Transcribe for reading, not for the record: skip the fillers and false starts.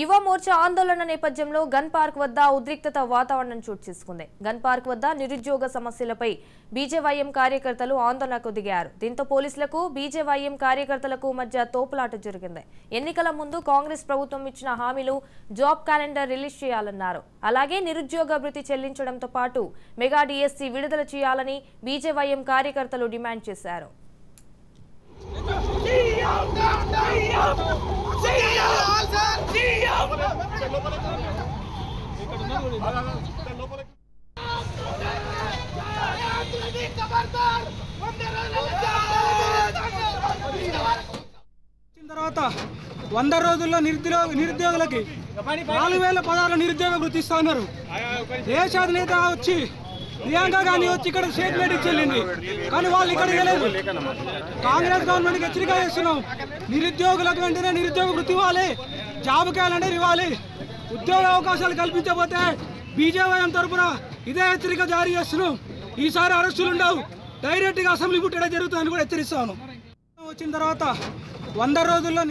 యువ మోర్చా ఆందోళన నేపథ్యంలో గన్ పార్క్ వద్ద ఉద్రిక్తత వాతావరణం చోటు చేసుకుంది. గన్ పార్క్ వద్ద నిరుద్యోగ సమస్యలపై బీజేవైఎం కార్యకర్తలు ఆందోళనకు దిగారు. దీంతో పోలీసులకు బీజేవైఎం కార్యకర్తలకు మధ్య తోపులాట జరిగింది. ఎన్నికల ముందు కాంగ్రెస్ ప్రభుత్వం ఇచ్చిన హామీలు జాబ్ క్యాలెండర్ రిలీజ్ చేయాలన్నారు. అలాగే నిరుద్యోగ భృతి చెల్లించడంతో పాటు మెగా డిఎస్సీ విడుదల చేయాలని బీజేవైఎం కార్యకర్తలు డిమాండ్ చేశారు. తర్వాత 100 రోజుల్లో నిరుద్యోగులకి 4016 నిరుద్యోగ వృత్తి ఇస్తున్నారు. దేశ అధినేత వచ్చి ప్రియాంక గాంధీ వచ్చి ఇక్కడ స్టేట్మెంట్ ఇచ్చేళ్ళింది, కానీ వాళ్ళు ఇక్కడ ఇవ్వలేదు. కాంగ్రెస్ గవర్నమెంట్కి హెచ్చరిక చేస్తున్నాం. నిరుద్యోగులకు వెంటనే నిరుద్యోగ వృత్తి ఇవ్వాలి, జాబ్ క్యాలెండర్ ఇవ్వాలి. ఉద్యోగ అవకాశాలు కల్పించకపోతే బీజేవైఎం తరఫున ఇదే హెచ్చరిక జారీ చేస్తున్నాం. ఈసారి అరెస్టులు ఉండవు, డైరెక్ట్గా అసెంబ్లీ పుట్టడం జరుగుతుందని కూడా హెచ్చరిస్తాను. వచ్చిన తర్వాత 100 రోజుల్లో